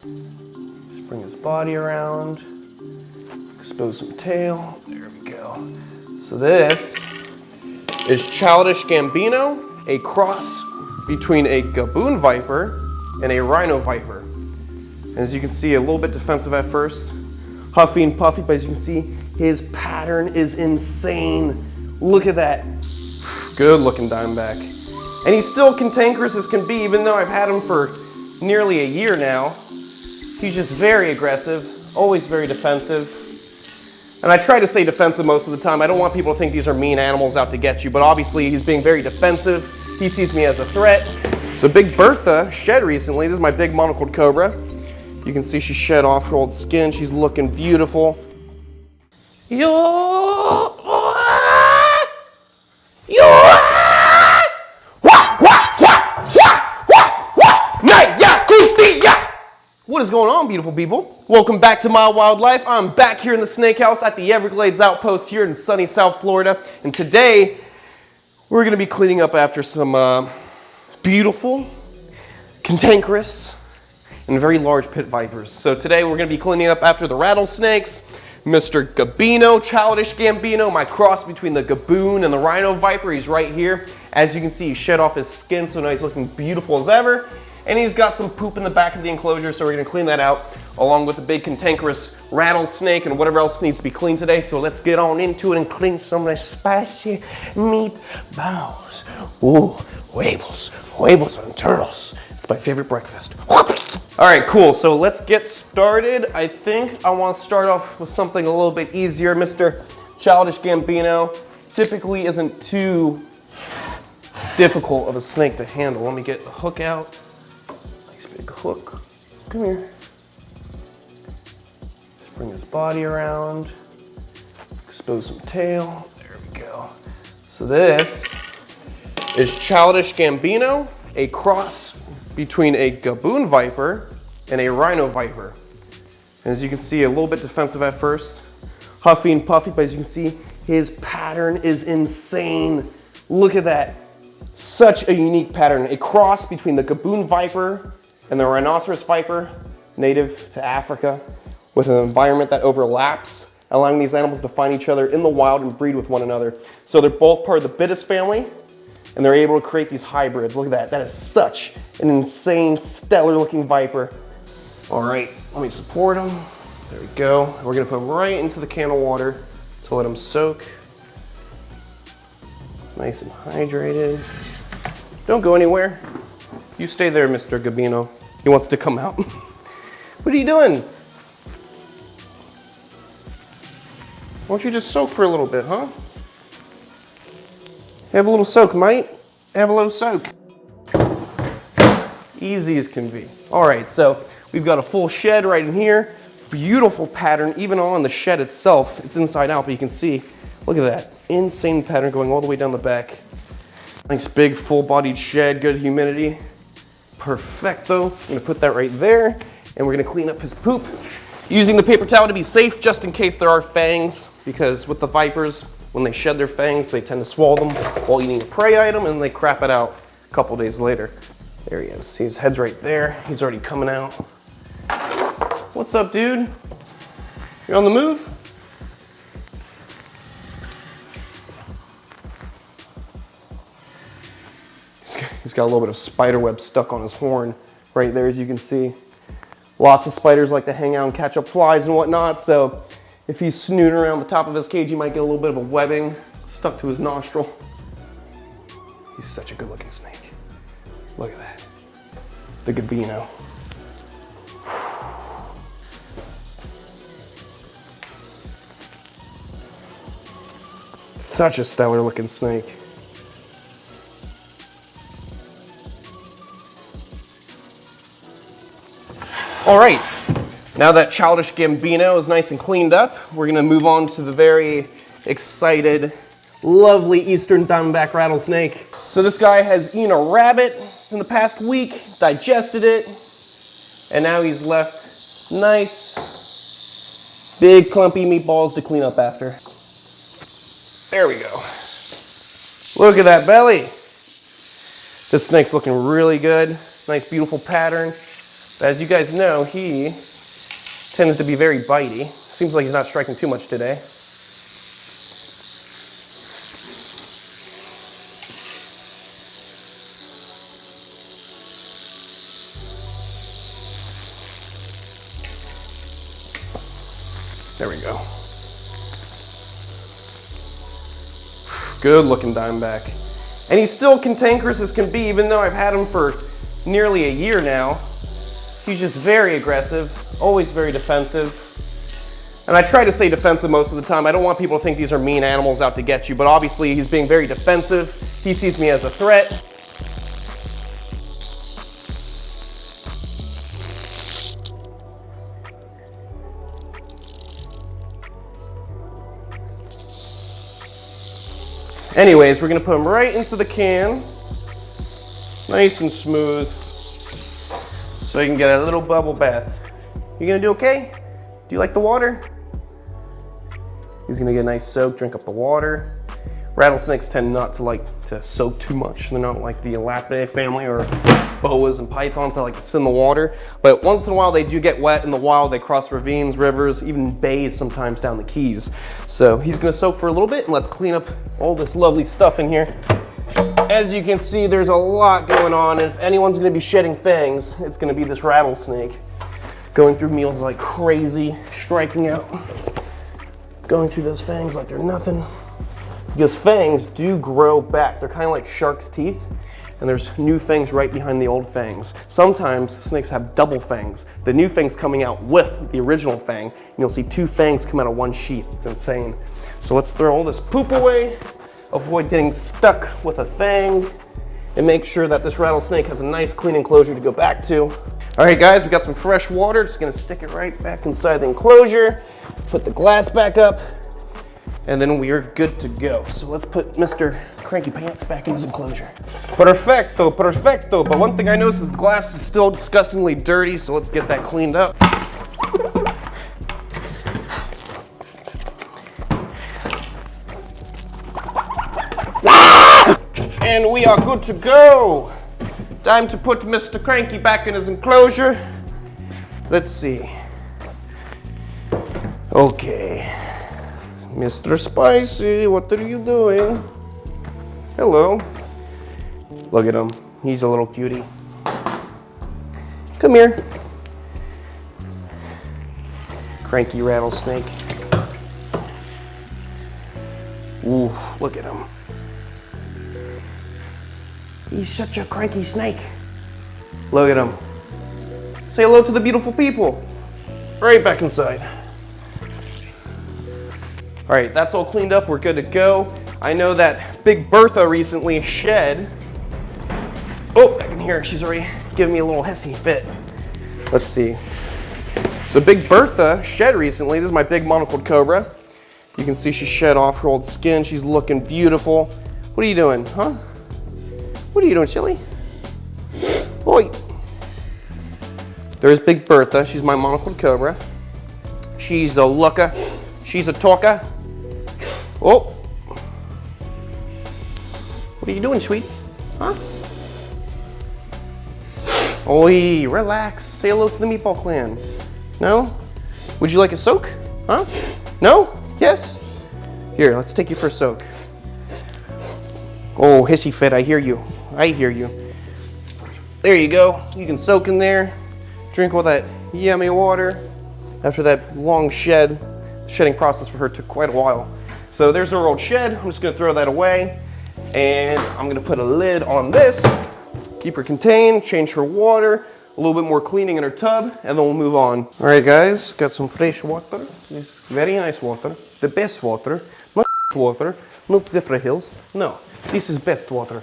Just bring his body around, expose some tail. There we go. So this is Childish Gambino, a cross between a gaboon viper and a rhino viper. And as you can see, a little bit defensive at first, huffy and puffy, but as you can see, his pattern is insane. Look at that. Good looking Diamondback. And he's still cantankerous as can be, even though I've had him for nearly a year now. He's just very aggressive, always very defensive. And I try to say defensive most of the time. I don't want people to think these are mean animals out to get you, but obviously he's being very defensive. He sees me as a threat. So Big Bertha shed recently. This is my big monocled cobra. You can see she shed off her old skin. She's looking beautiful. What is going on, beautiful people? Welcome back to my wildlife. I'm back here in the snake house at the Everglades Outpost here in sunny South Florida. And today, we're gonna be cleaning up after some beautiful, cantankerous, and very large pit vipers. So today, we're gonna be cleaning up after the rattlesnakes, Mr. Gambino, Childish Gambino, my cross between the gaboon and the rhino viper. He's right here. As you can see, he shed off his skin, so now he's looking beautiful as ever. And he's got some poop in the back of the enclosure, so we're gonna clean that out, along with the big cantankerous rattlesnake and whatever else needs to be cleaned today. So let's get on into it and clean some of the spicy meatballs. Ooh, huevos on turtles. It's my favorite breakfast. All right, cool, so let's get started. I think I wanna start off with something a little bit easier. Mr. Childish Gambino typically isn't too difficult of a snake to handle. Let me get the hook out. Big hook. Come here. Just bring his body around, expose some tail. There we go. So this is Childish Gambino, a cross between a gaboon viper and a rhino viper. And as you can see, a little bit defensive at first, huffy and puffy, but as you can see, his pattern is insane. Look at that. Such a unique pattern. A cross between the gaboon viper and the rhinoceros viper, native to Africa, with an environment that overlaps, allowing these animals to find each other in the wild and breed with one another. So they're both part of the Bitis family, and they're able to create these hybrids. Look at that. That is such an insane, stellar-looking viper. All right, let me support him. There we go. We're gonna put him right into the can of water to let him soak. Nice and hydrated. Don't go anywhere. You stay there, Mr. Gambino. He wants to come out. What are you doing? Why don't you just soak for a little bit, huh? Have a little soak, mate. Have a little soak. Easy as can be. All right, so we've got a full shed right in here. Beautiful pattern, even on the shed itself. It's inside out, but you can see, look at that. Insane pattern going all the way down the back. Nice big full-bodied shed, good humidity. Perfecto. I'm gonna put that right there, and we're gonna clean up his poop using the paper towel to be safe, just in case there are fangs, because with the vipers, when they shed their fangs, they tend to swallow them while eating a prey item, and they crap it out a couple days later. There he is. See, his head's right there. He's already coming out. What's up, dude? You on the move? He's got a little bit of spider web stuck on his horn right there, as you can see. Lots of spiders like to hang out and catch up flies and whatnot, so if he's snooting around the top of his cage, he might get a little bit of a webbing stuck to his nostril. He's such a good looking snake. Look at that. The Gambino. Such a stellar looking snake. All right, now that Childish Gambino is nice and cleaned up, we're gonna move on to the very excited, lovely Eastern Diamondback rattlesnake. So this guy has eaten a rabbit in the past week, digested it, and now he's left nice, big clumpy meatballs to clean up after. There we go. Look at that belly. This snake's looking really good. Nice, beautiful pattern. But as you guys know, he tends to be very bitey. Seems like he's not striking too much today. There we go. Good looking Diamondback. And he's still cantankerous as can be, even though I've had him for nearly a year now. He's just very aggressive, always very defensive. And I try to say defensive most of the time. I don't want people to think these are mean animals out to get you, but obviously he's being very defensive. He sees me as a threat. Anyways, we're gonna put them right into the can, nice and smooth, so you can get a little bubble bath. You gonna do okay? Do you like the water? He's gonna get a nice soak, drink up the water. Rattlesnakes tend not to like to soak too much. They're not like the Elapidae family or boas and pythons that like to sit in the water. But once in a while they do get wet in the wild. They cross ravines, rivers, even bathe sometimes down the Keys. So he's gonna soak for a little bit, and let's clean up all this lovely stuff in here. As you can see, there's a lot going on. If anyone's gonna be shedding fangs, it's gonna be this rattlesnake. Going through meals like crazy, striking out, going through those fangs like they're nothing. Because fangs do grow back. They're kind of like shark's teeth, and there's new fangs right behind the old fangs. Sometimes snakes have double fangs. The new fang's coming out with the original fang, and you'll see two fangs come out of one sheath. It's insane. So let's throw all this poop away, avoid getting stuck with a fang, and make sure that this rattlesnake has a nice clean enclosure to go back to. All right guys, we got some fresh water. Just gonna stick it right back inside the enclosure, put the glass back up, and then we are good to go. So let's put Mr. Cranky Pants back in his enclosure. Perfecto, perfecto. But one thing I noticed is the glass is still disgustingly dirty, so let's get that cleaned up. And we are good to go. Time to put Mr. Cranky back in his enclosure. Let's see. Okay. Mr. Spicy, what are you doing? Hello. Look at him. He's a little cutie. Come here. Cranky rattlesnake. Ooh, look at him. He's such a cranky snake. Look at him. Say hello to the beautiful people. Right back inside. All right, that's all cleaned up. We're good to go. I know that Big Bertha recently shed. Oh, I can hear her. She's already giving me a little hissy fit. Let's see. So Big Bertha shed recently. This is my big monocled cobra. You can see she shed off her old skin. She's looking beautiful. What are you doing, huh? What are you doing, silly? Oi. There's Big Bertha. She's my monocled cobra. She's a looker. She's a talker. Oh. What are you doing, sweet? Huh? Oi, relax. Say hello to the Meatball Clan. No? Would you like a soak? Huh? No? Yes? Here, let's take you for a soak. Oh, hissy fit, I hear you. I hear you. There you go. You can soak in there. Drink all that yummy water. After that long shedding process for her took quite a while. So there's our old shed. I'm just gonna throw that away. And I'm gonna put a lid on this. Keep her contained, change her water, a little bit more cleaning in her tub, and then we'll move on. All right, guys, got some fresh water. This very nice water, the best water, not water, not Zephyr Hills. No, this is best water.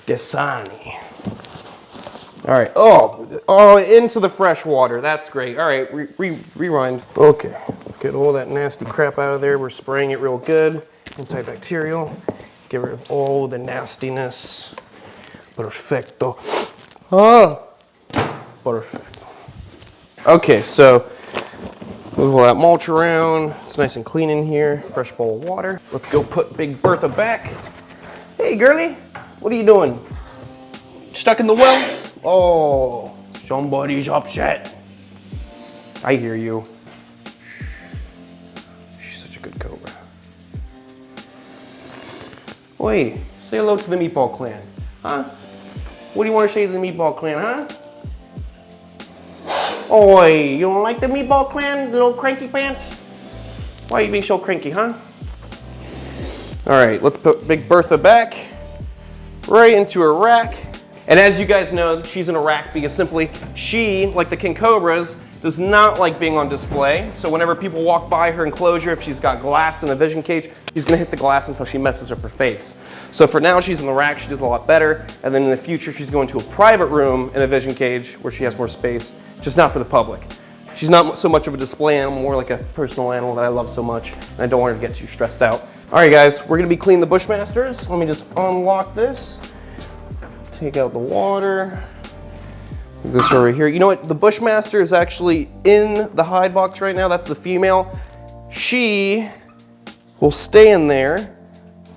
Dasani. All right, oh, into the fresh water. That's great. All right, rewind. Okay, get all that nasty crap out of there. We're spraying it real good, antibacterial. Get rid of all the nastiness. Perfecto. Ah, perfecto. Okay, so move all that mulch around. It's nice and clean in here. Fresh bowl of water. Let's go put Big Bertha back. Hey, girly, what are you doing? Stuck in the well? Oh, Somebody's upset. I hear you. She's such a good cobra. Oi, say hello to the Meatball Clan, huh? What do you want to say to the Meatball Clan, huh? Oi, you don't like the Meatball Clan, little cranky pants? Why are you being so cranky, huh? All right, let's put Big Bertha back right into her rack. And as you guys know, she's in a rack because simply she, like the king cobras, does not like being on display. So whenever people walk by her enclosure, if she's got glass in the vision cage, she's gonna hit the glass until she messes up her face. So for now, she's in the rack, she does a lot better. And then in the future, she's going to a private room in a vision cage where she has more space, just not for the public. She's not so much of a display animal, more like a personal animal that I love so much, and I don't want her to get too stressed out. All right, guys, we're gonna be cleaning the Bushmasters. Let me just unlock this. Take out the water. This over here. You know what? The Bushmaster is actually in the hide box right now. That's the female. She will stay in there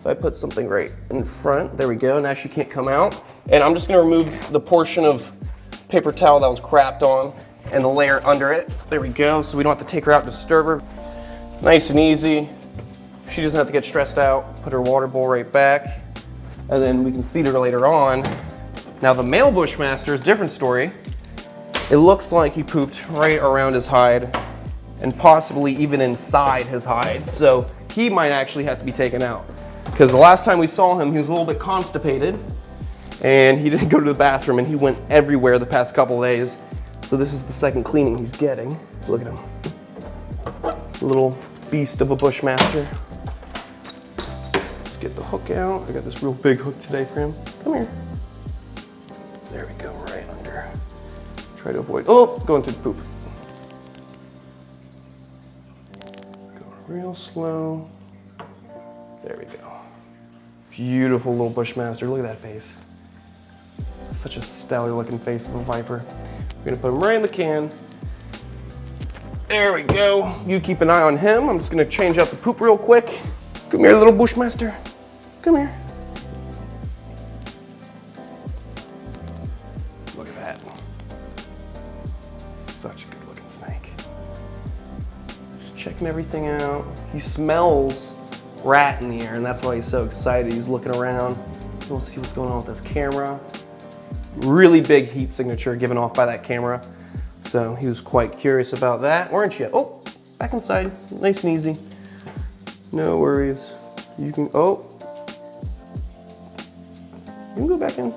if I put something right in front. There we go. Now she can't come out. And I'm just going to remove the portion of paper towel that was crapped on and the layer under it. There we go. So we don't have to take her out and disturb her. Nice and easy. She doesn't have to get stressed out. Put her water bowl right back. And then we can feed her later on. Now the male Bushmaster is a different story. It looks like he pooped right around his hide and possibly even inside his hide. So he might actually have to be taken out. Because the last time we saw him, he was a little bit constipated and he didn't go to the bathroom and he went everywhere the past couple of days. So this is the second cleaning he's getting. Look at him. Little beast of a Bushmaster. Let's get the hook out. I got this real big hook today for him. Come here. There we go, right under. Try to avoid, oh, going through the poop. Go real slow. There we go. Beautiful little Bushmaster, look at that face. Such a stellar looking face of a viper. We're gonna put him right in the can. There we go. You keep an eye on him. I'm just gonna change out the poop real quick. Come here, little Bushmaster. Come here. Look at that. Such a good looking snake. Just checking everything out. He smells rat in the air and that's why he's so excited. He's looking around. He wants to see what's going on with this camera. Really big heat signature given off by that camera. So he was quite curious about that, weren't you? Oh, back inside, nice and easy. No worries. You can, oh. You can go back in.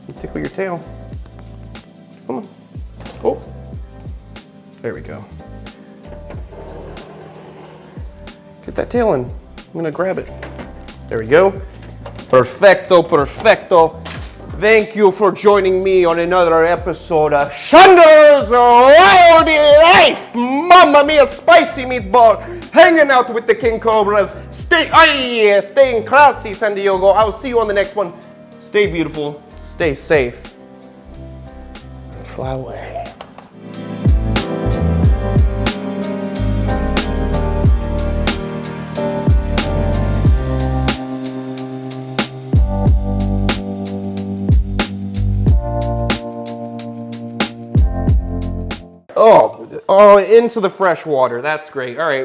You tickle your tail. Come on. Oh, there we go. Get that tail in. I'm gonna grab it. There we go. Perfecto, perfecto. Thank you for joining me on another episode of Chandler's Wild Life. Mamma mia, spicy meatball. Hanging out with the king cobras. Staying classy, San Diego. I will see you on the next one. Stay beautiful. Stay safe. Fly away. Oh, into the fresh water. That's great. All right.